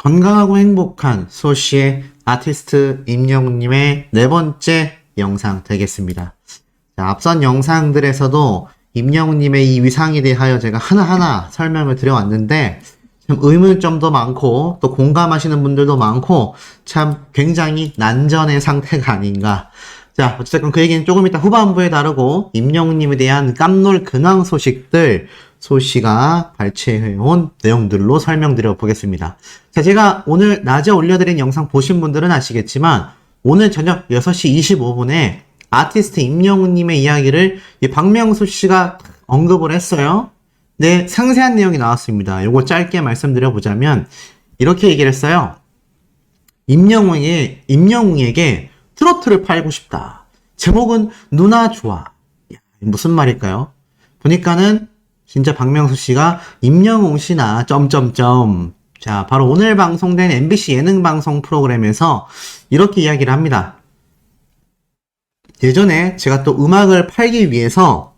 건강하고 행복한 소시의 아티스트 임영웅님의 네 번째 영상 되겠습니다. 자, 앞선 영상들에서도 임영웅님의 이 위상에 대하여 제가 하나하나 설명을 드려왔는데 참 의문점도 많고 또 공감하시는 분들도 많고 참 굉장히 난전의 상태가 아닌가. 자, 어쨌든 그 얘기는 조금 이따 후반부에 다루고 임영웅님에 대한 깜놀 근황 소식들 소시가 발췌해온 내용들로 설명드려 보겠습니다. 자, 제가 오늘 낮에 올려드린 영상 보신 분들은 아시겠지만 오늘 저녁 6시 25분에 아티스트 임영웅님의 이야기를 박명수 씨가 언급을 했어요. 네, 상세한 내용이 나왔습니다. 요거 짧게 말씀드려보자면 이렇게 얘기를 했어요. 임영웅에게 트로트를 팔고 싶다. 제목은 누나 좋아. 야, 무슨 말일까요? 보니까는 진짜 박명수 씨가 임영웅 씨나 점점점. 자, 바로 오늘 방송된 MBC 예능 방송 프로그램에서 이렇게 이야기를 합니다. 예전에 제가 또 음악을 팔기 위해서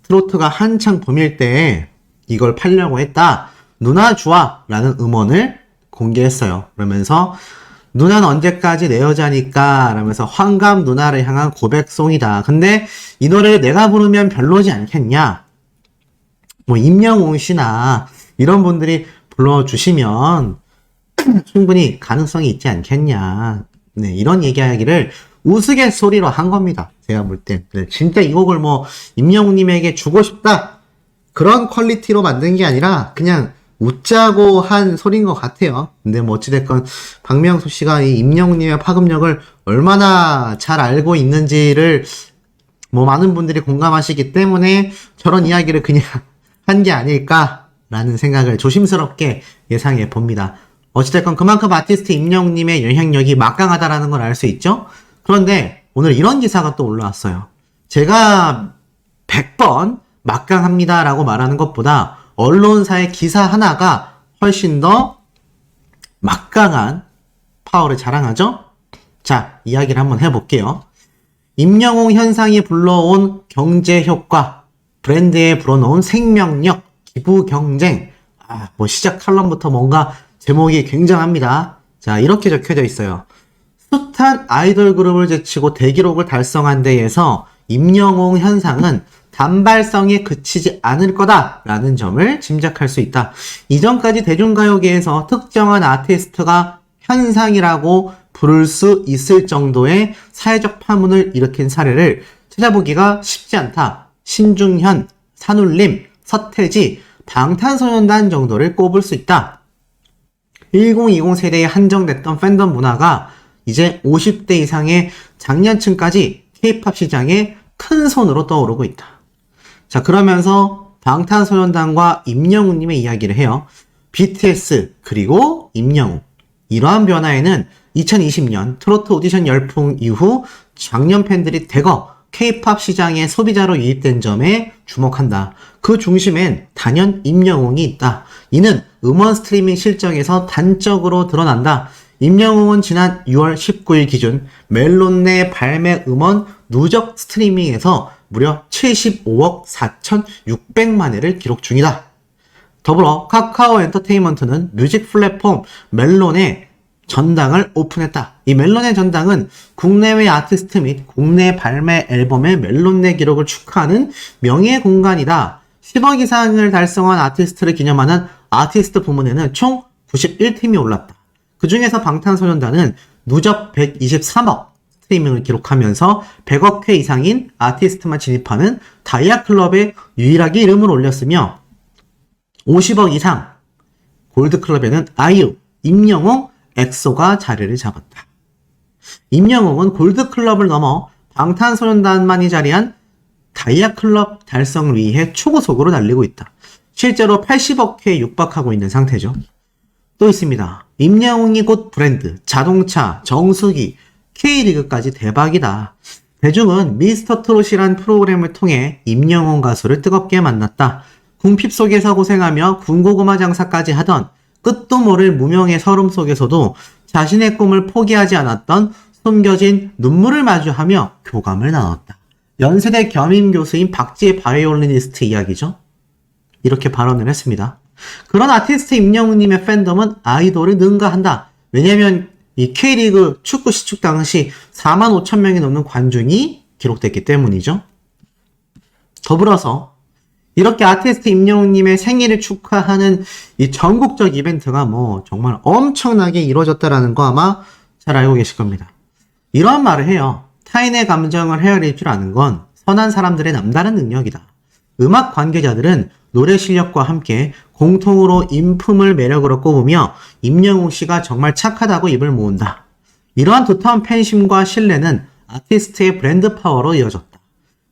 트로트가 한창 붐일 때에 이걸 팔려고 했다. 누나 좋아 라는 음원을 공개했어요. 그러면서 누나는 언제까지 내 여자니까 라면서 환감 누나를 향한 고백송이다. 근데 이 노래를 내가 부르면 별로지 않겠냐? 뭐 임영웅 씨나 이런 분들이 불러주시면 충분히 가능성이 있지 않겠냐. 네, 이런 얘기하기를 우스갯소리로 한 겁니다. 제가 볼 땐. 네, 진짜 이 곡을 뭐 임영웅님에게 주고 싶다 그런 퀄리티로 만든 게 아니라 그냥 웃자고 한 소리인 것 같아요. 근데 뭐 어찌됐건 박명수 씨가 이 임영웅님의 파급력을 얼마나 잘 알고 있는지를 뭐 많은 분들이 공감하시기 때문에 저런 이야기를 그냥 한 게 아닐까라는 생각을 조심스럽게 예상해 봅니다. 어찌됐건 그만큼 아티스트 임영웅님의 영향력이 막강하다라는 걸 알 수 있죠? 그런데 오늘 이런 기사가 또 올라왔어요. 제가 100번 막강합니다라고 말하는 것보다 언론사의 기사 하나가 훨씬 더 막강한 파워를 자랑하죠? 자, 이야기를 한번 해볼게요. 임영웅 현상이 불러온 경제 효과, 브랜드에 불어넣은 생명력, 기부 경쟁. 뭐 시작 칼럼부터 뭔가 제목이 굉장합니다. 자, 이렇게 적혀져 있어요. 숱한 아이돌 그룹을 제치고 대기록을 달성한 데에서 임영웅 현상은 단발성에 그치지 않을 거다라는 점을 짐작할 수 있다. 이전까지 대중가요계에서 특정한 아티스트가 현상이라고 부를 수 있을 정도의 사회적 파문을 일으킨 사례를 찾아보기가 쉽지 않다. 신중현, 산울림, 서태지, 방탄소년단 정도를 꼽을 수 있다. 1020 세대에 한정됐던 팬덤 문화가 이제 50대 이상의 장년층까지 K-POP 시장에 큰 손으로 떠오르고 있다. 자, 그러면서 방탄소년단과 임영웅님의 이야기를 해요. BTS 그리고 임영웅. 이러한 변화에는 2020년 트로트 오디션 열풍 이후 장년 팬들이 대거 K-POP 시장의 소비자로 유입된 점에 주목한다. 그 중심엔 단연 임영웅이 있다. 이는 음원 스트리밍 실적에서 단적으로 드러난다. 임영웅은 지난 6월 19일 기준 멜론내 발매 음원 누적 스트리밍에서 무려 75억 4,600만 회를 기록 중이다. 더불어 카카오 엔터테인먼트는 뮤직 플랫폼 멜론에 전당을 오픈했다. 이 멜론의 전당은 국내외 아티스트 및 국내 발매 앨범의 멜론내 기록을 축하하는 명예 공간이다. 10억 이상을 달성한 아티스트를 기념하는 아티스트 부문에는 총 91팀이 올랐다. 그 중에서 방탄소년단은 누적 123억 스트리밍을 기록하면서 100억 회 이상인 아티스트만 진입하는 다이아클럽에 유일하게 이름을 올렸으며 50억 이상 골드클럽에는 아이유, 임영웅, 엑소가 자리를 잡았다. 임영웅은 골드클럽을 넘어 방탄소년단만이 자리한 다이아클럽 달성을 위해 초고속으로 달리고 있다. 실제로 80억 회에 육박하고 있는 상태죠. 또 있습니다. 임영웅이 곧 브랜드, 자동차, 정수기, K리그까지 대박이다. 대중은 미스터 트롯이란 프로그램을 통해 임영웅 가수를 뜨겁게 만났다. 궁핍 속에서 고생하며 군고구마 장사까지 하던 끝도 모를 무명의 서름 속에서도 자신의 꿈을 포기하지 않았던 숨겨진 눈물을 마주하며 교감을 나눴다. 연세대 겸임 교수인 박지혜 바이올리니스트 이야기죠. 이렇게 발언을 했습니다. 그런 아티스트 임영웅님의 팬덤은 아이돌을 능가한다. 왜냐면 이 K리그 축구 시축 당시 4만 5천 명이 넘는 관중이 기록됐기 때문이죠. 더불어서 이렇게 아티스트 임영웅님의 생일을 축하하는 이 전국적 이벤트가 뭐 정말 엄청나게 이루어졌다라는 거 아마 잘 알고 계실 겁니다. 이런 말을 해요. 타인의 감정을 헤아릴 줄 아는 건 선한 사람들의 남다른 능력이다. 음악 관계자들은 노래 실력과 함께 공통으로 인품을 매력으로 꼽으며 임영웅 씨가 정말 착하다고 입을 모은다. 이러한 두터운 팬심과 신뢰는 아티스트의 브랜드 파워로 이어졌다.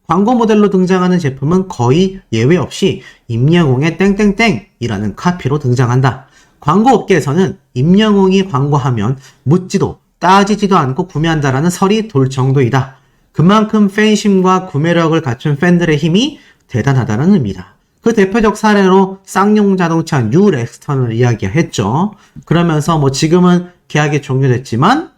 광고 모델로 등장하는 제품은 거의 예외 없이 임영웅의 땡땡땡이라는 카피로 등장한다. 광고 업계에서는 임영웅이 광고하면 묻지도 따지지도 않고 구매한다라는 설이 돌 정도이다. 그만큼 팬심과 구매력을 갖춘 팬들의 힘이 대단하다는 의미다. 그 대표적 사례로 쌍용 자동차 뉴 렉스턴을 이야기했죠. 그러면서 뭐 지금은 계약이 종료됐지만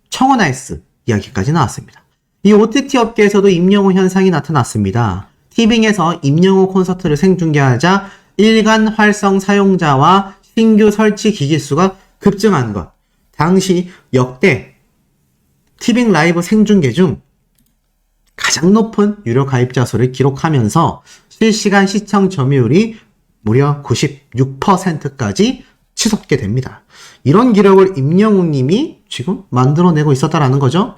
청원아이스 이야기까지 나왔습니다. 이 OTT 업계에서도 임영웅 현상이 나타났습니다. 티빙에서 임영웅 콘서트를 생중계하자 일간 활성 사용자와 신규 설치 기기 수가 급증한 것. 당시 역대 티빙 라이브 생중계 중 가장 높은 유료 가입자 수를 기록하면서 실시간 시청 점유율이 무려 96%까지 치솟게 됩니다. 이런 기록을 임영웅 님이 지금 만들어내고 있었다라는 거죠.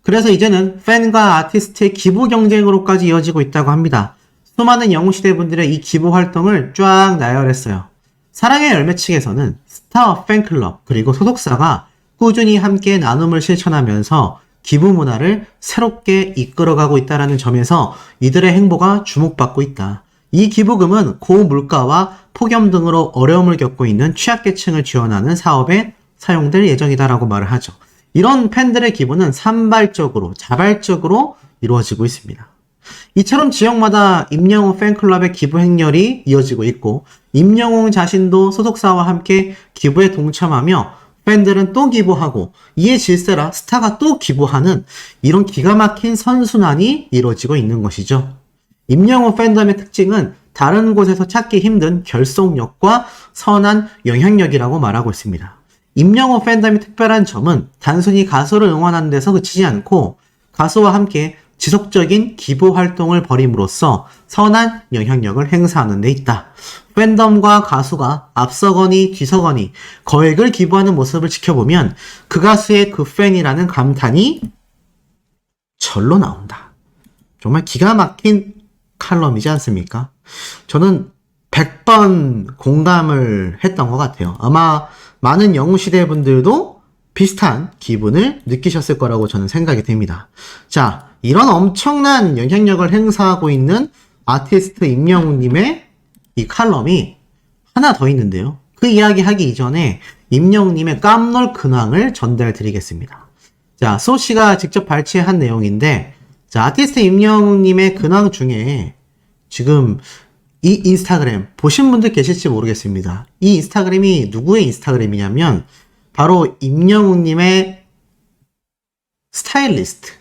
그래서 이제는 팬과 아티스트의 기부 경쟁으로까지 이어지고 있다고 합니다. 수많은 영웅시대 분들의 이 기부 활동을 쫙 나열했어요. 사랑의 열매 측에서는 스타 팬클럽 그리고 소속사가 꾸준히 함께 나눔을 실천하면서 기부 문화를 새롭게 이끌어가고 있다는 점에서 이들의 행보가 주목받고 있다. 이 기부금은 고물가와 폭염 등으로 어려움을 겪고 있는 취약계층을 지원하는 사업에 사용될 예정이다라고 말을 하죠. 이런 팬들의 기부는 산발적으로 자발적으로 이루어지고 있습니다. 이처럼 지역마다 임영웅 팬클럽의 기부 행렬이 이어지고 있고 임영웅 자신도 소속사와 함께 기부에 동참하며 팬들은 또 기부하고 이에 질세라 스타가 또 기부하는 이런 기가 막힌 선순환이 이루어지고 있는 것이죠. 임영웅 팬덤의 특징은 다른 곳에서 찾기 힘든 결속력과 선한 영향력이라고 말하고 있습니다. 임영웅 팬덤의 특별한 점은 단순히 가수를 응원하는 데서 그치지 않고 가수와 함께 지속적인 기부 활동을 벌임으로써 선한 영향력을 행사하는 데 있다. 팬덤과 가수가 앞서거니 뒤서거니 거액을 기부하는 모습을 지켜보면 그 가수의 그 팬이라는 감탄이 절로 나온다. 정말 기가 막힌 칼럼이지 않습니까? 저는 100번 공감을 했던 것 같아요. 아마 많은 영웅시대 분들도 비슷한 기분을 느끼셨을 거라고 저는 생각이 됩니다. 자, 이런 엄청난 영향력을 행사하고 있는 아티스트 임영웅님의 이 칼럼이 하나 더 있는데요. 그 이야기 하기 이전에 임영웅님의 깜놀 근황을 전달 드리겠습니다. 자, 소씨가 직접 발췌한 내용인데, 자, 아티스트 임영웅님의 근황 중에 지금 이 인스타그램 보신 분들 계실지 모르겠습니다. 이 인스타그램이 누구의 인스타그램이냐면 바로 임영웅님의 스타일리스트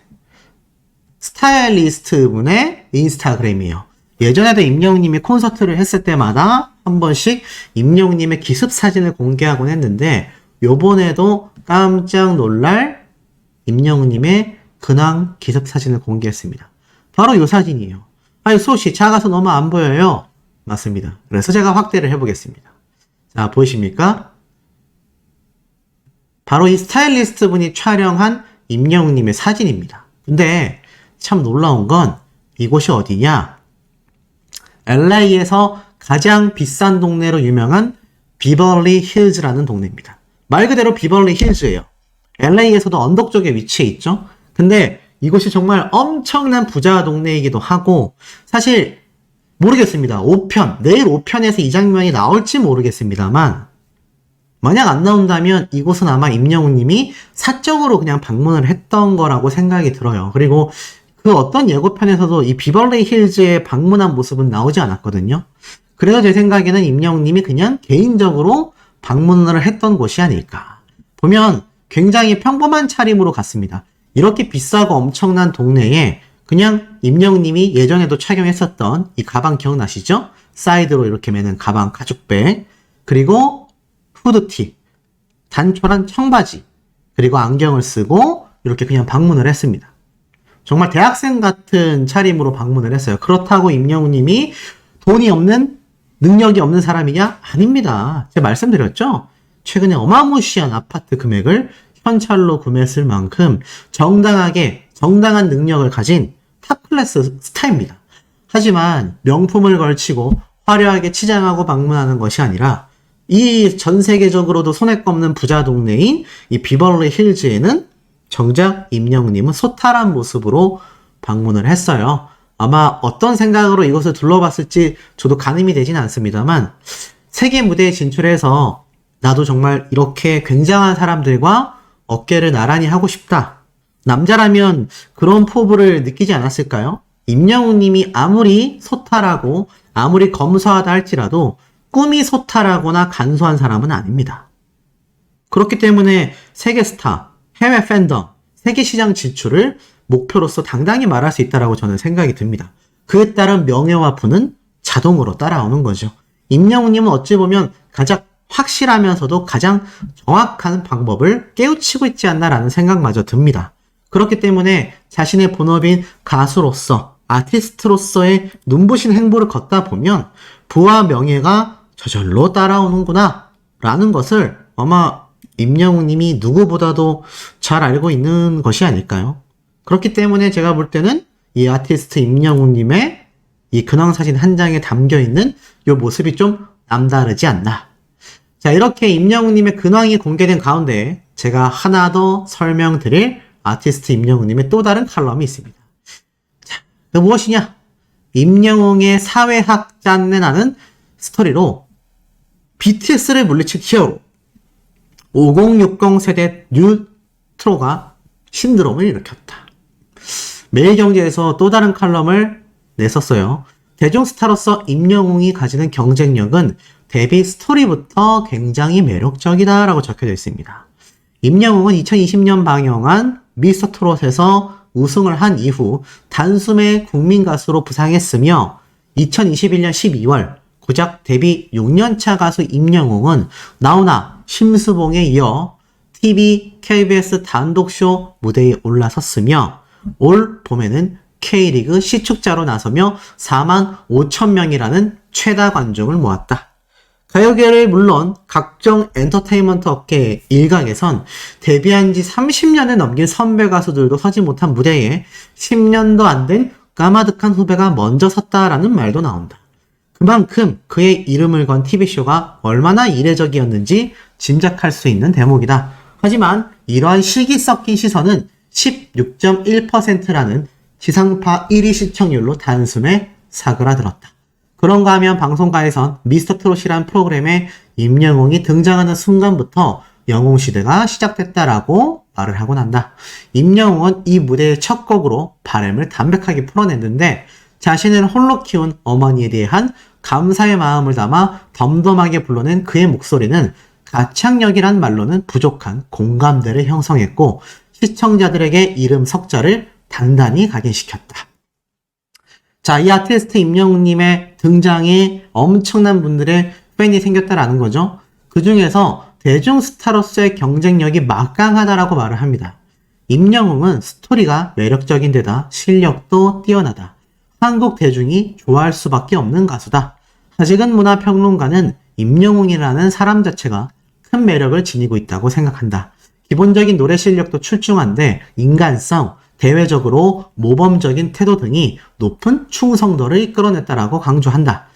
분의 인스타그램이에요. 예전에도 임영웅님이 콘서트를 했을 때마다 한 번씩 임영웅님의 기습 사진을 공개하곤 했는데 요번에도 깜짝 놀랄 임영웅님의 근황 기습 사진을 공개했습니다. 바로 이 사진이에요. 아니 솥이 작아서 너무 안 보여요. 맞습니다. 그래서 제가 확대를 해보겠습니다. 자, 보이십니까? 바로 이 스타일리스트 분이 촬영한 임영웅님의 사진입니다. 근데 참 놀라운 건 이곳이 어디냐? LA에서 가장 비싼 동네로 유명한 비벌리 힐즈라는 동네입니다. 말 그대로 비벌리 힐즈예요. LA에서도 언덕 쪽에 위치해 있죠. 근데 이곳이 정말 엄청난 부자 동네이기도 하고 사실 모르겠습니다. 5편, 내일 5편에서 이 장면이 나올지 모르겠습니다만 만약 안 나온다면 이곳은 아마 임영웅님이 사적으로 그냥 방문을 했던 거라고 생각이 들어요. 그리고 그 어떤 예고편에서도 이 비벌리 힐즈에 방문한 모습은 나오지 않았거든요. 그래서 제 생각에는 임영웅님이 그냥 개인적으로 방문을 했던 곳이 아닐까. 보면 굉장히 평범한 차림으로 갔습니다. 이렇게 비싸고 엄청난 동네에 그냥 임영웅님이 예전에도 착용했었던 이 가방 기억나시죠? 사이드로 이렇게 매는 가방, 가죽백, 그리고 후드티, 단촐한 청바지, 그리고 안경을 쓰고 이렇게 그냥 방문을 했습니다. 정말 대학생 같은 차림으로 방문을 했어요. 그렇다고 임영웅님이 돈이 없는, 능력이 없는 사람이냐? 아닙니다. 제가 말씀드렸죠? 최근에 어마무시한 아파트 금액을 현찰로 구매했을 만큼 정당한 능력을 가진 탑클래스 스타입니다. 하지만 명품을 걸치고 화려하게 치장하고 방문하는 것이 아니라 이 전 세계적으로도 손에 꼽는 부자 동네인 이 비벌리 힐즈에는 정작 임영웅님은 소탈한 모습으로 방문을 했어요. 아마 어떤 생각으로 이것을 둘러봤을지 저도 가늠이 되진 않습니다만 세계 무대에 진출해서 나도 정말 이렇게 굉장한 사람들과 어깨를 나란히 하고 싶다. 남자라면 그런 포부를 느끼지 않았을까요? 임영웅님이 아무리 소탈하고 아무리 검소하다 할지라도 꿈이 소탈하거나 간소한 사람은 아닙니다. 그렇기 때문에 세계 스타, 해외 팬덤, 세계 시장 진출을 목표로서 당당히 말할 수 있다고 저는 생각이 듭니다. 그에 따른 명예와 부는 자동으로 따라오는 거죠. 임영웅님은 어찌 보면 가장 확실하면서도 가장 정확한 방법을 깨우치고 있지 않나라는 생각마저 듭니다. 그렇기 때문에 자신의 본업인 가수로서, 아티스트로서의 눈부신 행보를 걷다 보면 부와 명예가 저절로 따라오는구나 라는 것을 아마 임영웅님이 누구보다도 잘 알고 있는 것이 아닐까요? 그렇기 때문에 제가 볼 때는 이 아티스트 임영웅님의 이 근황사진 한 장에 담겨있는 이 모습이 좀 남다르지 않나. 자, 이렇게 임영웅님의 근황이 공개된 가운데 제가 하나 더 설명드릴 아티스트 임영웅님의 또 다른 칼럼이 있습니다. 자, 그 무엇이냐? 임영웅의 사회학 짠내나는 스토리로 BTS를 물리칠 히어로 5060 세대 뉴트로가 신드롬을 일으켰다. 매일경제에서 또 다른 칼럼을 냈었어요. 대중스타로서 임영웅이 가지는 경쟁력은 데뷔 스토리부터 굉장히 매력적이다 라고 적혀져 있습니다. 임영웅은 2020년 방영한 미스터 트롯에서 우승을 한 이후 단숨에 국민가수로 부상했으며 2021년 12월 고작 데뷔 6년차 가수 임영웅은 나훈아, 심수봉에 이어 TV, KBS 단독쇼 무대에 올라섰으며 올 봄에는 K리그 시축자로 나서며 4만 5천 명이라는 최다 관중을 모았다. 가요계를 물론 각종 엔터테인먼트 업계 일각에선 데뷔한 지 30년을 넘긴 선배 가수들도 서지 못한 무대에 10년도 안 된 까마득한 후배가 먼저 섰다라는 말도 나온다. 그만큼 그의 이름을 건 TV쇼가 얼마나 이례적이었는지 짐작할 수 있는 대목이다. 하지만 이러한 시기 섞인 시선은 16.1%라는 지상파 1위 시청률로 단숨에 사그라들었다. 그런가 하면 방송가에선 미스터 트롯이란 프로그램에 임영웅이 등장하는 순간부터 영웅시대가 시작됐다라고 말을 하곤 한다. 임영웅은 이 무대의 첫 곡으로 바람을 담백하게 풀어냈는데 자신을 홀로 키운 어머니에 대한 감사의 마음을 담아 덤덤하게 불러낸 그의 목소리는 가창력이란 말로는 부족한 공감대를 형성했고 시청자들에게 이름 석자를 단단히 각인시켰다. 자, 이 아티스트 임영웅님의 등장에 엄청난 분들의 팬이 생겼다라는 거죠. 그 중에서 대중스타로서의 경쟁력이 막강하다라고 말을 합니다. 임영웅은 스토리가 매력적인 데다 실력도 뛰어나다. 한국 대중이 좋아할 수밖에 없는 가수다. 하지근 문화평론가는 임영웅이라는 사람 자체가 큰 매력을 지니고 있다고 생각한다. 기본적인 노래 실력도 출중한데 인간성, 대외적으로 모범적인 태도 등이 높은 충성도를 이끌어냈다라고 강조한다.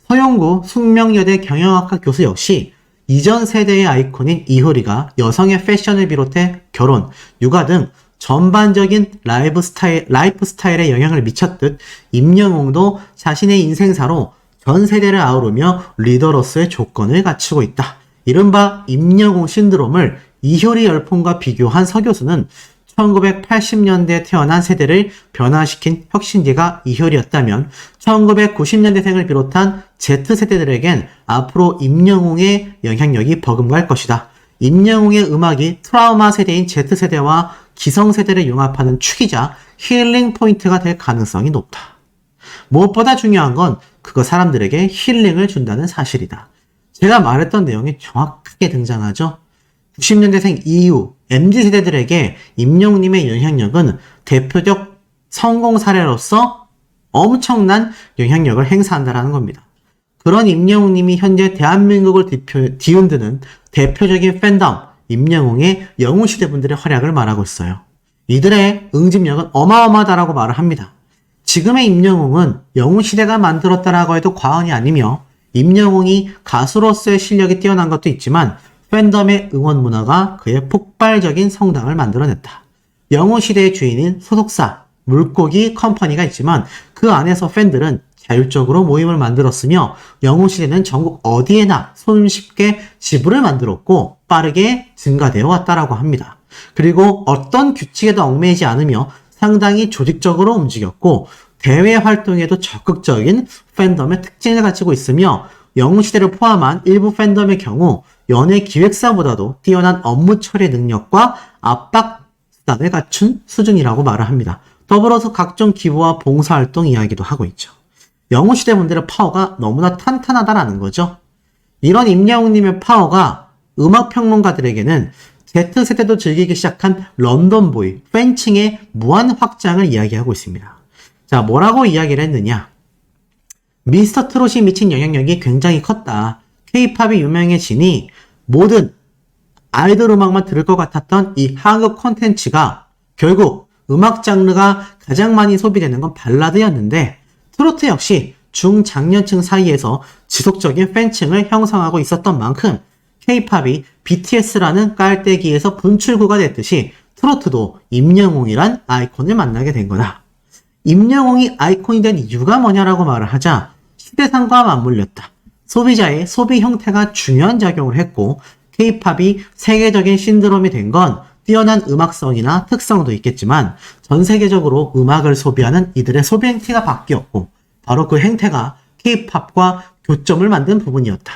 서영구 숙명여대 경영학과 교수 역시 이전 세대의 아이콘인 이효리가 여성의 패션을 비롯해 결혼, 육아 등 전반적인 라이프 스타일에 영향을 미쳤듯 임영웅도 자신의 인생사로 전 세대를 아우르며 리더로서의 조건을 갖추고 있다. 이른바 임영웅 신드롬을 이효리 열풍과 비교한 서 교수는 1980년대에 태어난 세대를 변화시킨 혁신기가 이효리였다면 1990년대생을 비롯한 Z세대들에겐 앞으로 임영웅의 영향력이 버금갈 것이다. 임영웅의 음악이 트라우마 세대인 Z세대와 기성세대를 융합하는 축이자 힐링 포인트가 될 가능성이 높다. 무엇보다 중요한 건 그거 사람들에게 힐링을 준다는 사실이다. 제가 말했던 내용이 정확하게 등장하죠. 90년대생 이후 MZ세대들에게 임영웅님의 영향력은 대표적 성공 사례로서 엄청난 영향력을 행사한다는 겁니다. 그런 임영웅님이 현재 대한민국을 뒤흔드는 대표적인 팬덤, 임영웅의 영웅시대분들의 활약을 말하고 있어요. 이들의 응집력은 어마어마하다라고 말을 합니다. 지금의 임영웅은 영웅시대가 만들었다라고 해도 과언이 아니며 임영웅이 가수로서의 실력이 뛰어난 것도 있지만 팬덤의 응원 문화가 그의 폭발적인 성당을 만들어냈다. 영웅시대의 주인인 소속사, 물고기 컴퍼니가 있지만 그 안에서 팬들은 자율적으로 모임을 만들었으며 영웅시대는 전국 어디에나 손쉽게 지부를 만들었고 빠르게 증가되어 왔다라고 합니다. 그리고 어떤 규칙에도 얽매이지 않으며 상당히 조직적으로 움직였고 대외 활동에도 적극적인 팬덤의 특징을 가지고 있으며 영웅시대를 포함한 일부 팬덤의 경우 연예 기획사보다도 뛰어난 업무 처리 능력과 압박 수단을 갖춘 수준이라고 말을 합니다. 더불어서 각종 기부와 봉사활동 이야기도 하고 있죠. 영웅시대 분들의 파워가 너무나 탄탄하다라는 거죠. 이런 임영웅님의 파워가 음악평론가들에게는 Z세대도 즐기기 시작한 런던보이, 팬층의 무한 확장을 이야기하고 있습니다. 자, 뭐라고 이야기를 했느냐? 미스터 트롯이 미친 영향력이 굉장히 컸다. K-팝이 유명해지니 모든 아이돌 음악만 들을 것 같았던 이 한국 콘텐츠가 결국 음악 장르가 가장 많이 소비되는 건 발라드였는데 트로트 역시 중장년층 사이에서 지속적인 팬층을 형성하고 있었던 만큼 K-팝이 BTS라는 깔때기에서 분출구가 됐듯이 트로트도 임영웅이란 아이콘을 만나게 된 거다. 임영웅이 아이콘이 된 이유가 뭐냐라고 말을 하자 시대상과 맞물렸다. 소비자의 소비 형태가 중요한 작용을 했고 K-팝이 세계적인 신드롬이 된 건 뛰어난 음악성이나 특성도 있겠지만 전 세계적으로 음악을 소비하는 이들의 소비 행태가 바뀌었고 바로 그 행태가 K-팝과 교점을 만든 부분이었다.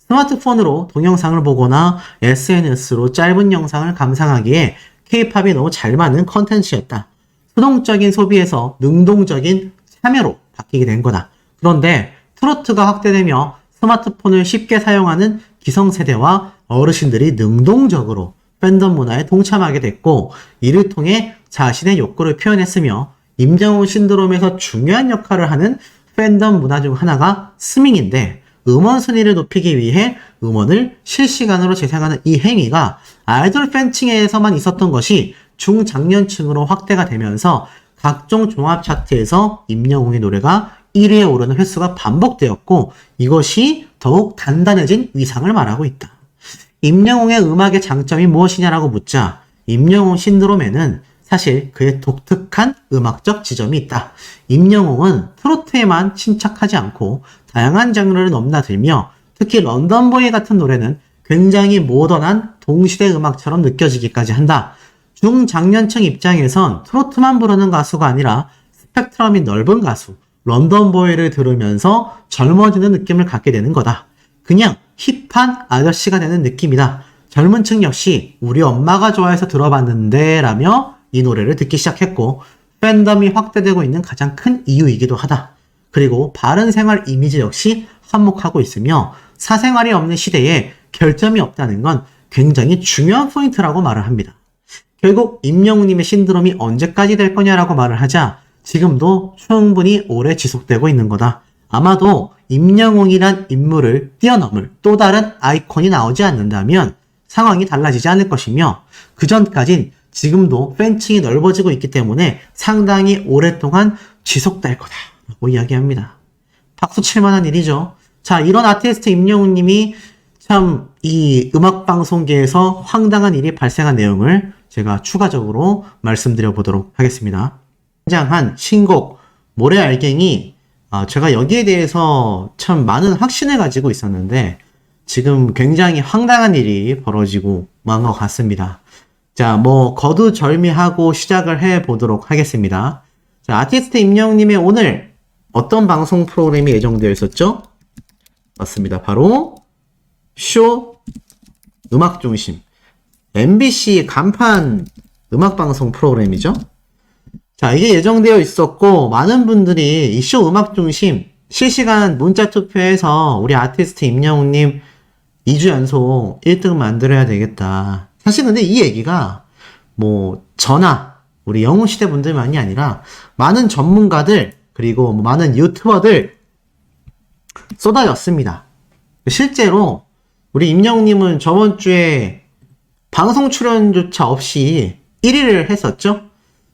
스마트폰으로 동영상을 보거나 SNS로 짧은 영상을 감상하기에 K-팝이 너무 잘 맞는 컨텐츠였다. 수동적인 소비에서 능동적인 참여로 바뀌게 된 거다. 그런데 트로트가 확대되며 스마트폰을 쉽게 사용하는 기성세대와 어르신들이 능동적으로 팬덤 문화에 동참하게 됐고 이를 통해 자신의 욕구를 표현했으며 임영웅 신드롬에서 중요한 역할을 하는 팬덤 문화 중 하나가 스밍인데 음원 순위를 높이기 위해 음원을 실시간으로 재생하는 이 행위가 아이돌 팬층에서만 있었던 것이 중장년층으로 확대가 되면서 각종 종합 차트에서 임영웅의 노래가 1위에 오르는 횟수가 반복되었고 이것이 더욱 단단해진 위상을 말하고 있다. 임영웅의 음악의 장점이 무엇이냐라고 묻자 임영웅 신드롬에는 사실 그의 독특한 음악적 지점이 있다. 임영웅은 트로트에만 침착하지 않고 다양한 장르를 넘나들며 특히 런던보이 같은 노래는 굉장히 모던한 동시대 음악처럼 느껴지기까지 한다. 중장년층 입장에선 트로트만 부르는 가수가 아니라 스펙트럼이 넓은 가수, 런던보이를 들으면서 젊어지는 느낌을 갖게 되는 거다. 그냥 힙한 아저씨가 되는 느낌이다. 젊은 층 역시 우리 엄마가 좋아해서 들어봤는데 라며 이 노래를 듣기 시작했고 팬덤이 확대되고 있는 가장 큰 이유이기도 하다. 그리고 바른 생활 이미지 역시 한몫하고 있으며 사생활이 없는 시대에 결점이 없다는 건 굉장히 중요한 포인트라고 말을 합니다. 결국 임영웅님의 신드롬이 언제까지 될 거냐라고 말을 하자 지금도 충분히 오래 지속되고 있는 거다. 아마도 임영웅이란 인물을 뛰어넘을 또 다른 아이콘이 나오지 않는다면 상황이 달라지지 않을 것이며 그 전까진 지금도 팬층이 넓어지고 있기 때문에 상당히 오랫동안 지속될 거다라고 이야기합니다. 박수 칠만한 일이죠. 자, 이런 아티스트 임영웅님이 참 이 음악방송계에서 황당한 일이 발생한 내용을 제가 추가적으로 말씀드려 보도록 하겠습니다. 등장한 신곡 모래알갱이 제가 여기에 대해서 참 많은 확신을 가지고 있었는데 지금 굉장히 황당한 일이 벌어지고 만 것 같습니다. 자, 거두절미하고 시작을 해 보도록 하겠습니다. 자, 아티스트 임영웅님의 오늘 어떤 방송 프로그램이 예정되어 있었죠? 맞습니다. 바로 쇼 음악중심, MBC 간판 음악방송 프로그램이죠. 자, 이게 예정되어 있었고 많은 분들이 이 쇼 음악중심 실시간 문자 투표에서 우리 아티스트 임영웅님 2주 연속 1등 만들어야 되겠다. 사실 근데 이 얘기가 뭐 저나 우리 영웅시대 분들만이 아니라 많은 전문가들 그리고 많은 유튜버들 쏟아졌습니다. 실제로 우리 임영웅님은 저번 주에 방송 출연조차 없이 1위를 했었죠.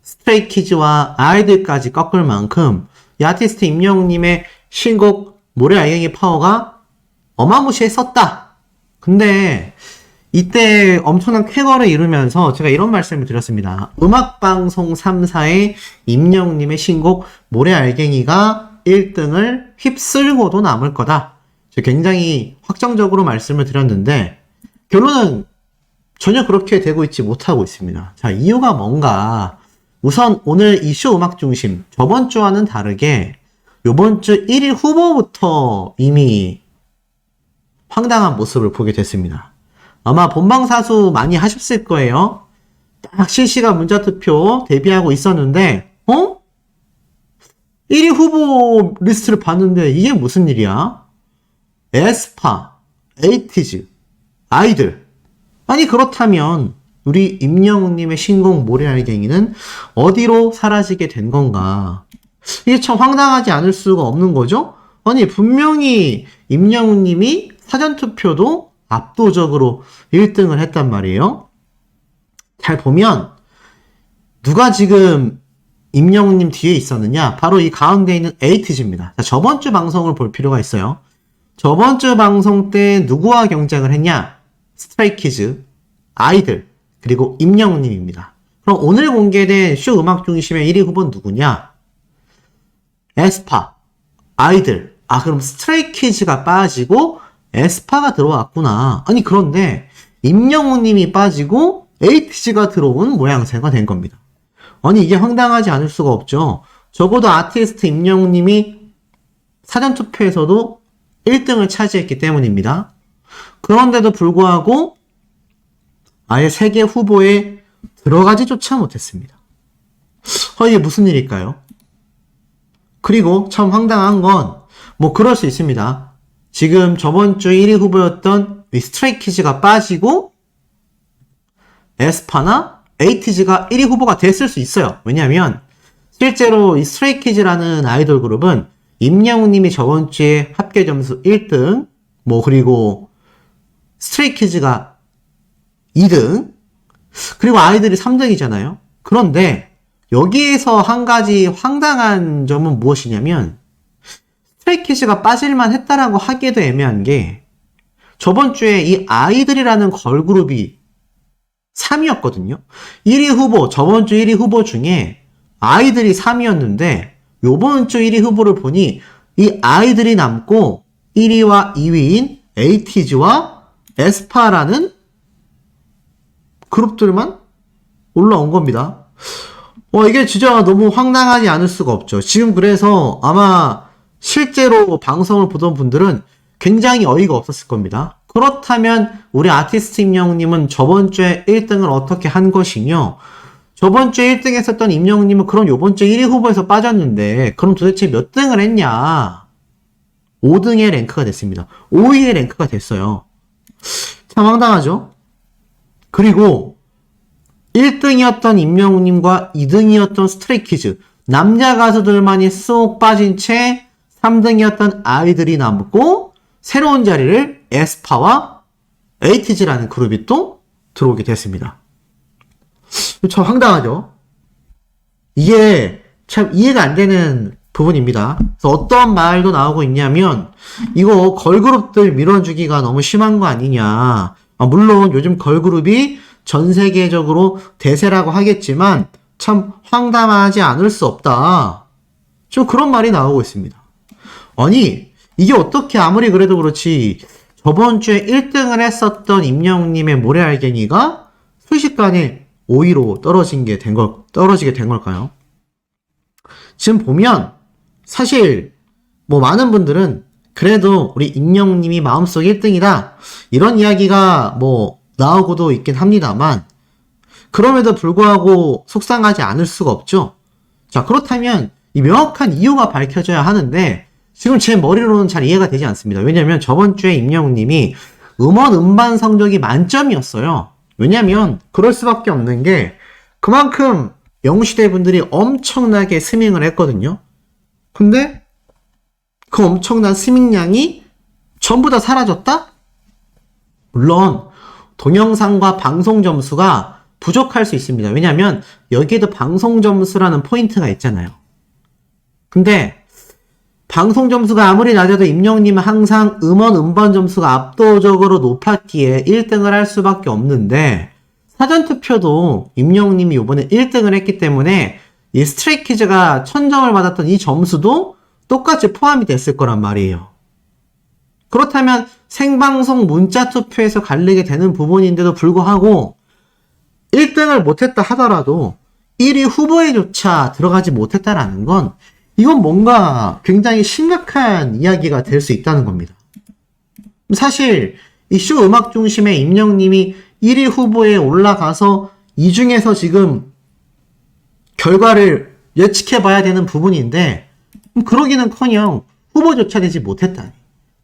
스트레이키즈와 아이들까지 꺾을 만큼 이 아티스트 임영웅님의 신곡 모래알갱이 파워가 어마무시했었다. 근데 이때 엄청난 쾌거를 이루면서 제가 이런 말씀을 드렸습니다. 음악방송 3사의 임영웅님의 신곡 모래알갱이가 1등을 휩쓸고도 남을 거다. 굉장히 확정적으로 말씀을 드렸는데 결론은 전혀 그렇게 되고 있지 못하고 있습니다. 자, 이유가 뭔가? 우선 오늘 이슈 음악 중심, 저번 주와는 다르게 요번 주 1위 후보부터 이미 황당한 모습을 보게 됐습니다. 아마 본방사수 많이 하셨을 거예요. 딱 실시간 문자투표 대비하고 있었는데 1위 후보 리스트를 봤는데 이게 무슨 일이야? 에스파, 에이티즈, 아이들. 아니 그렇다면 우리 임영웅님의 신곡 모래알갱이는 어디로 사라지게 된 건가? 이게 참 황당하지 않을 수가 없는 거죠? 아니 분명히 임영웅님이 사전투표도 압도적으로 1등을 했단 말이에요. 잘 보면 누가 지금 임영웅님 뒤에 있었느냐? 바로 이 가운데 있는 에이티즈입니다. 자, 저번 주 방송을 볼 필요가 있어요. 저번 주 방송 때 누구와 경쟁을 했냐? 스트레이키즈, 아이들, 그리고 임영웅님입니다. 그럼 오늘 공개된 쇼 음악 중심의 1위 후보는 누구냐? 에스파, 아이들. 아, 그럼 스트레이키즈가 빠지고 에스파가 들어왔구나. 아니, 그런데 임영웅님이 빠지고 에이티즈가 들어온 모양새가 된 겁니다. 아니, 이게 황당하지 않을 수가 없죠. 적어도 아티스트 임영웅님이 사전투표에서도 1등을 차지했기 때문입니다. 그런데도 불구하고 아예 세계 후보에 들어가지조차 못했습니다. 이게 무슨 일일까요? 그리고 참 황당한 건 뭐 그럴 수 있습니다. 지금 저번 주 1위 후보였던 스트레이키즈가 빠지고 에스파나 에이티즈가 1위 후보가 됐을 수 있어요. 왜냐하면 실제로 이 스트레이키즈라는 아이돌 그룹은 임영웅님이 저번 주에 합계 점수 1등, 그리고 스트레이키즈가 2등, 그리고 아이들이 3등이잖아요. 그런데 여기에서 한 가지 황당한 점은 무엇이냐면 스트레이키즈가 빠질만 했다라고 하기에도 애매한 게 저번 주에 이 아이들이라는 걸그룹이 3위였거든요. 1위 후보, 저번 주 1위 후보 중에 아이들이 3위였는데 요번 주 1위 후보를 보니 이 아이들이 남고 1위와 2위인 에이티즈와 에스파라는 그룹들만 올라온 겁니다. 이게 진짜 너무 황당하지 않을 수가 없죠. 지금 그래서 아마 실제로 방송을 보던 분들은 굉장히 어이가 없었을 겁니다. 그렇다면 우리 아티스트 임영웅님은 저번 주에 1등을 어떻게 한 것이며 저번 주에 1등 했었던 임영웅님은 그럼 요번 주 1위 후보에서 빠졌는데 그럼 도대체 몇 등을 했냐? 5등의 랭크가 됐습니다. 5위의 랭크가 됐어요. 참 황당하죠? 그리고 1등이었던 임영웅님과 2등이었던 스트레이키즈 남자 가수들만이 쏙 빠진 채 3등이었던 아이들이 남고 새로운 자리를 에스파와 에이티즈라는 그룹이 또 들어오게 됐습니다. 참 황당하죠? 이게 참 이해가 안 되는 부분입니다. 그래서 어떤 말도 나오고 있냐면 이거 걸그룹들 밀어주기가 너무 심한 거 아니냐. 물론 요즘 걸그룹이 전 세계적으로 대세라고 하겠지만 참 황당하지 않을 수 없다. 좀 그런 말이 나오고 있습니다. 아니 이게 어떻게 아무리 그래도 그렇지 저번 주에 1등을 했었던 임영웅님의 모래알갱이가 순식간에 5위로 떨어지게 된 걸까요? 지금 보면 사실 많은 분들은 그래도 우리 임영웅님이 마음속 1등이다 이런 이야기가 나오고도 있긴 합니다만 그럼에도 불구하고 속상하지 않을 수가 없죠. 자, 그렇다면 이 명확한 이유가 밝혀져야 하는데 지금 제 머리로는 잘 이해가 되지 않습니다. 왜냐면 저번 주에 임영웅님이 음원 음반 성적이 만점이었어요. 왜냐면 그럴 수밖에 없는 게 그만큼 영웅시대 분들이 엄청나게 스밍을 했거든요. 근데 그 엄청난 스밍량이 전부 다 사라졌다? 물론 동영상과 방송 점수가 부족할 수 있습니다. 왜냐면 여기에도 방송 점수라는 포인트가 있잖아요. 근데 방송 점수가 아무리 낮아도 임영웅님은 항상 음원 음반 점수가 압도적으로 높았기에 1등을 할 수밖에 없는데 사전투표도 임영웅님이 이번에 1등을 했기 때문에 이 스트레이키즈가 1000점을 받았던 이 점수도 똑같이 포함이 됐을 거란 말이에요. 그렇다면 생방송 문자투표에서 갈리게 되는 부분인데도 불구하고 1등을 못했다 하더라도 1위 후보에조차 들어가지 못했다라는 건 이건 뭔가 굉장히 심각한 이야기가 될 수 있다는 겁니다. 사실 이 쇼 음악 중심의 임영웅님이 1위 후보에 올라가서 이 중에서 지금 결과를 예측해봐야 되는 부분인데 그러기는커녕 후보조차 되지 못했다니.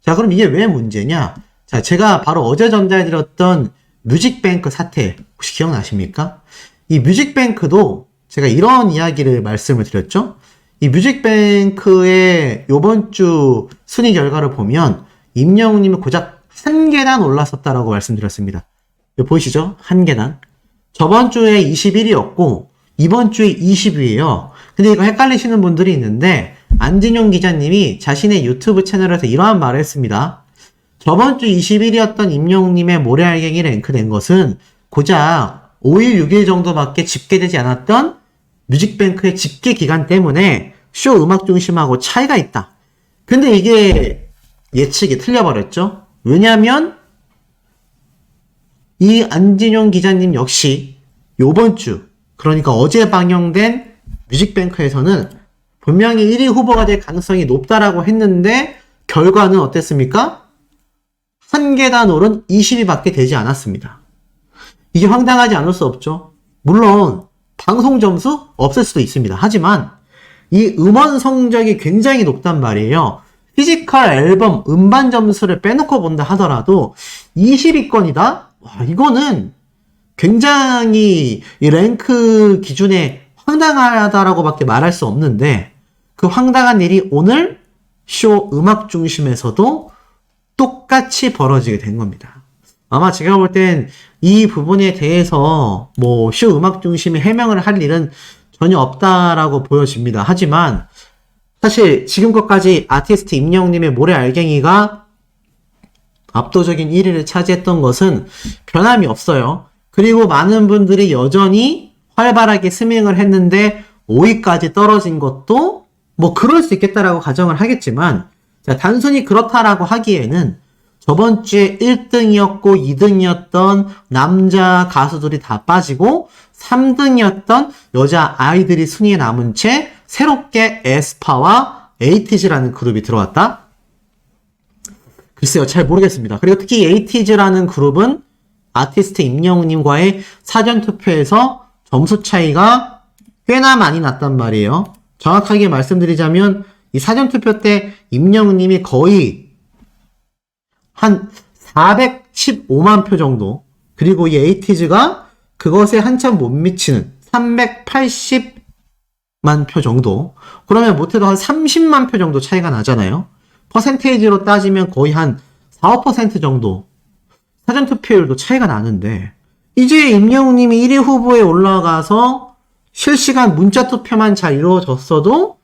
자, 그럼 이게 왜 문제냐? 자, 제가 바로 어제 전달해드렸던 뮤직뱅크 사태 혹시 기억나십니까? 이 뮤직뱅크도 제가 이런 이야기를 말씀을 드렸죠? 이 뮤직뱅크의 요번 주 순위 결과를 보면 임영웅님이 고작 한 계단 올랐었다라고 말씀드렸습니다. 여기 보이시죠? 한 계단. 저번 주에 21위였고 이번 주에 20위예요. 근데 이거 헷갈리시는 분들이 있는데 안진용 기자님이 자신의 유튜브 채널에서 이러한 말을 했습니다. 저번 주 21위였던 임영웅님의 모래알갱이 랭크된 것은 고작 5일, 6일 정도밖에 집계되지 않았던 뮤직뱅크의 집계 기간 때문에 쇼 음악 중심하고 차이가 있다. 근데 이게 예측이 틀려버렸죠. 왜냐면 이 안진용 기자님 역시 요번 주, 그러니까 어제 방영된 뮤직뱅크에서는 분명히 1위 후보가 될 가능성이 높다라고 했는데 결과는 어땠습니까? 한 계단 오른 20위밖에 되지 않았습니다. 이게 황당하지 않을 수 없죠. 물론 방송 점수 없을 수도 있습니다. 하지만 이 음원 성적이 굉장히 높단 말이에요. 피지컬 앨범 음반 점수를 빼놓고 본다 하더라도 20위권이다? 와, 이거는 굉장히 이 랭크 기준에 황당하다라고 밖에 말할 수 없는데 그 황당한 일이 오늘 쇼 음악 중심에서도 똑같이 벌어지게 된 겁니다. 아마 제가 볼 땐 이 부분에 대해서 뭐 쇼 음악 중심이 해명을 할 일은 전혀 없다라고 보여집니다. 하지만 사실 지금껏까지 아티스트 임영웅님의 모래알갱이가 압도적인 1위를 차지했던 것은 변함이 없어요. 그리고 많은 분들이 여전히 활발하게 스밍을 했는데 5위까지 떨어진 것도 뭐 그럴 수 있겠다라고 가정을 하겠지만 자, 단순히 그렇다라고 하기에는 저번 주에 1등이었고 2등이었던 남자 가수들이 다 빠지고 3등이었던 여자 아이들이 순위에 남은 채 새롭게 에스파와 에이티즈라는 그룹이 들어왔다? 글쎄요, 잘 모르겠습니다. 그리고 특히 에이티즈라는 그룹은 아티스트 임영웅님과의 사전투표에서 점수 차이가 꽤나 많이 났단 말이에요. 정확하게 말씀드리자면 이 사전투표 때 임영웅님이 거의 한 415만 표 정도, 그리고 이 에이티즈가 그것에 한참 못 미치는 380만 표 정도, 그러면 못해도 한 30만 표 정도 차이가 나잖아요. 퍼센테이지로 따지면 거의 한 4, 5% 정도 사전투표율도 차이가 나는데 이제 임영웅님이 1위 후보에 올라가서 실시간 문자투표만 잘 이루어졌어도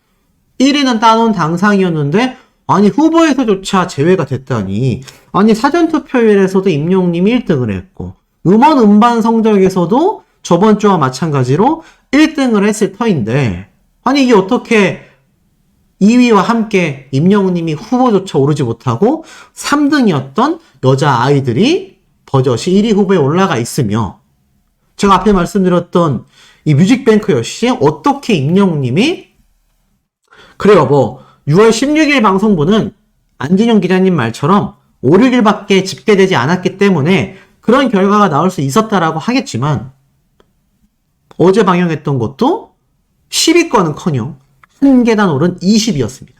1위는 따놓은 당상이었는데 아니 후보에서조차 제외가 됐다니. 아니 사전투표율에서도 임영웅님이 1등을 했고 음원 음반 성적에서도 저번 주와 마찬가지로 1등을 했을 터인데 아니 이게 어떻게 2위와 함께 임영웅님이 후보조차 오르지 못하고 3등이었던 여자 아이들이 버젓이 1위 후보에 올라가 있으며 제가 앞에 말씀드렸던 이 뮤직뱅크 역시 어떻게 임영웅님이 그래요 뭐 6월 16일 방송분은 안진용 기자님 말처럼 5, 6일밖에 집계되지 않았기 때문에 그런 결과가 나올 수 있었다라고 하겠지만 어제 방영했던 것도 10위권은커녕 한 계단 오른 20위였습니다.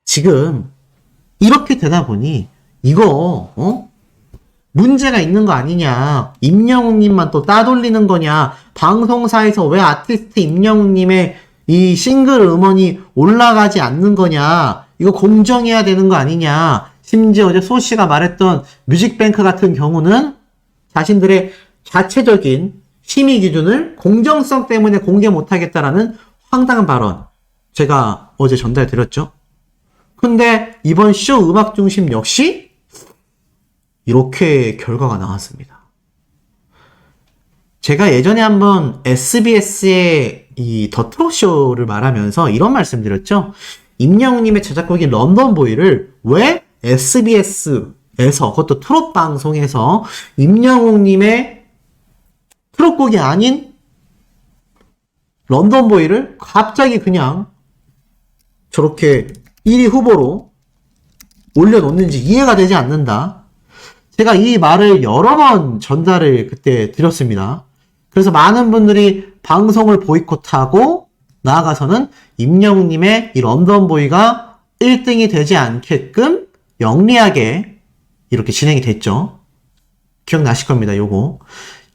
지금 이렇게 되다 보니 이거 문제가 있는 거 아니냐, 임영웅님만 또 따돌리는 거냐, 방송사에서 왜 아티스트 임영웅님의 이 싱글 음원이 올라가지 않는 거냐, 이거 공정해야 되는 거 아니냐. 심지어 어제 소씨가 말했던 뮤직뱅크 같은 경우는 자신들의 자체적인 심의 기준을 공정성 때문에 공개 못하겠다라는 황당한 발언 제가 어제 전달드렸죠. 근데 이번 쇼 음악 중심 역시 이렇게 결과가 나왔습니다. 제가 예전에 한번 SBS의 이 더 트롯 쇼를 말하면서 이런 말씀 드렸죠. 임영웅님의 제작곡인 런던보이를 왜 SBS에서, 그것도 트롯 방송에서 임영웅님의 트롯곡이 아닌 런던보이를 갑자기 그냥 저렇게 1위 후보로 올려놓는지 이해가 되지 않는다. 제가 이 말을 여러 번 전달을 그때 드렸습니다. 그래서 많은 분들이 방송을 보이콧하고 나아가서는 임영웅님의 이 런던보이가 1등이 되지 않게끔 영리하게 이렇게 진행이 됐죠. 기억나실 겁니다, 요거.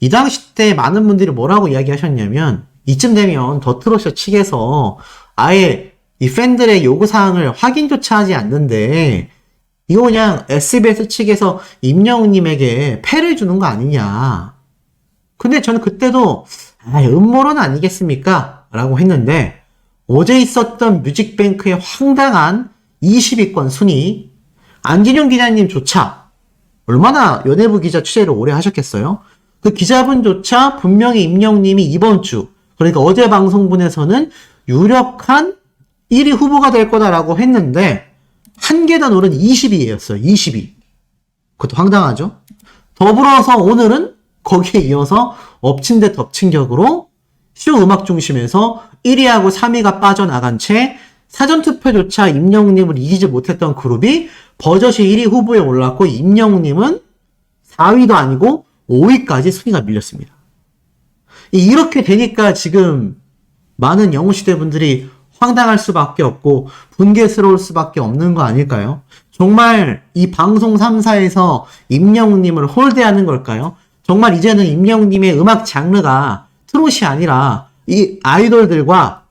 이 당시 때 많은 분들이 뭐라고 이야기하셨냐면, 이쯤 되면 더 트롯쇼 측에서 아예 이 팬들의 요구사항을 확인조차 하지 않는데, 이거 그냥 SBS 측에서 임영웅님에게 패를 주는 거 아니냐. 근데 저는 그때도, 음모론 아니겠습니까? 라고 했는데, 어제 있었던 뮤직뱅크의 황당한 20위권 순위, 안진용 기자님조차 얼마나 연예부 기자 취재를 오래 하셨겠어요? 그 기자분조차 분명히 임영웅님이 이번 주, 그러니까 어제 방송분에서는 유력한 1위 후보가 될 거다라고 했는데 한 계단 오른 20위였어요. 20위. 그것도 황당하죠? 더불어서 오늘은 거기에 이어서 엎친 데 덮친 격으로 쇼 음악 중심에서 1위하고 3위가 빠져나간 채 사전투표조차 임영웅님을 이기지 못했던 그룹이 버젓이 1위 후보에 올랐고, 임영웅님은 4위도 아니고 5위까지 순위가 밀렸습니다. 이렇게 되니까 지금 많은 영웅시대 분들이 황당할 수밖에 없고 분개스러울 수밖에 없는 거 아닐까요? 정말 이 방송 3사에서 임영웅님을 홀대하는 걸까요? 정말 이제는 임영웅님의 음악 장르가 트롯이 아니라 이 아이돌들과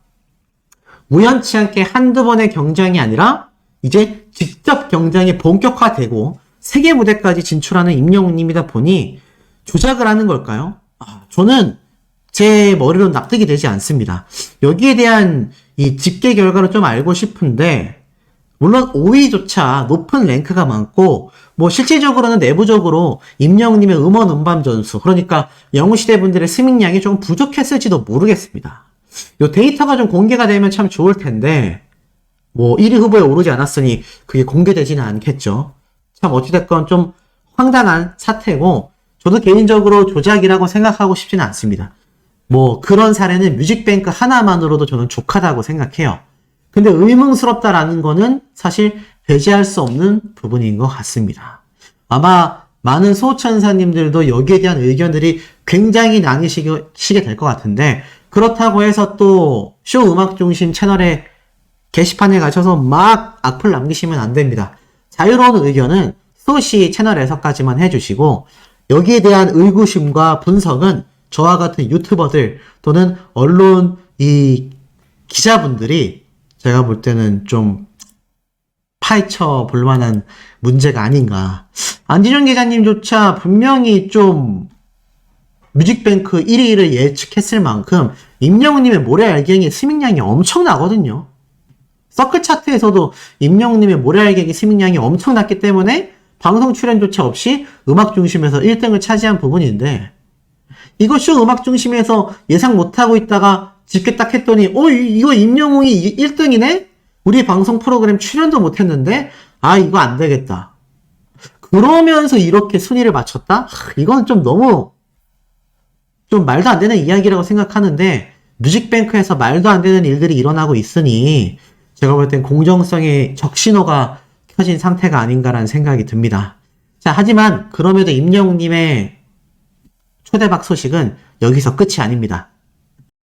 우연치 않게 한두 번의 경쟁이 아니라 이제 직접 경쟁이 본격화되고 세계 무대까지 진출하는 임영웅님이다 보니 조작을 하는 걸까요? 저는 제 머리로 납득이 되지 않습니다. 여기에 대한 이 집계 결과를 좀 알고 싶은데, 물론 5위조차 높은 랭크가 많고, 뭐 실질적으로는 내부적으로 임영웅님의 음원 음반 전수, 그러니까 영웅시대 분들의 스밍량이 좀 부족했을지도 모르겠습니다. 요 데이터가 좀 공개가 되면 참 좋을 텐데, 뭐 1위 후보에 오르지 않았으니 그게 공개되지는 않겠죠. 참 어찌됐건 좀 황당한 사태고, 저도 개인적으로 조작이라고 생각하고 싶지는 않습니다. 뭐 그런 사례는 뮤직뱅크 하나만으로도 저는 족하다고 생각해요. 근데 의문스럽다라는 거는 사실 배제할 수 없는 부분인 것 같습니다. 아마 많은 소천사님들도 여기에 대한 의견들이 굉장히 나뉘시게 될 것 같은데, 그렇다고 해서 또 쇼 음악 중심 채널에 게시판에 가셔서 막 악플 남기시면 안 됩니다. 자유로운 의견은 소시 채널에서까지만 해주시고, 여기에 대한 의구심과 분석은 저와 같은 유튜버들 또는 언론 이 기자분들이 제가 볼 때는 좀 파헤쳐 볼 만한 문제가 아닌가. 안진영 기자님조차 분명히 좀 뮤직뱅크 1위를 예측했을 만큼 임영웅님의 모래알갱이 스밍량이 엄청나거든요. 서클 차트에서도 임영웅님의 모래알갱이 스밍량이 엄청났기 때문에 방송 출연조차 없이 음악 중심에서 1등을 차지한 부분인데, 이거 쇼 음악 중심에서 예상 못하고 있다가 집계 딱 했더니 이거 임영웅이 1등이네? 우리 방송 프로그램 출연도 못했는데 이거 안 되겠다. 그러면서 이렇게 순위를 맞췄다? 이건 좀 너무 좀 말도 안 되는 이야기라고 생각하는데, 뮤직뱅크에서 말도 안 되는 일들이 일어나고 있으니 제가 볼 땐 공정성의 적신호가 켜진 상태가 아닌가라는 생각이 듭니다. 자, 하지만 그럼에도 임영웅님의 초대박 소식은 여기서 끝이 아닙니다.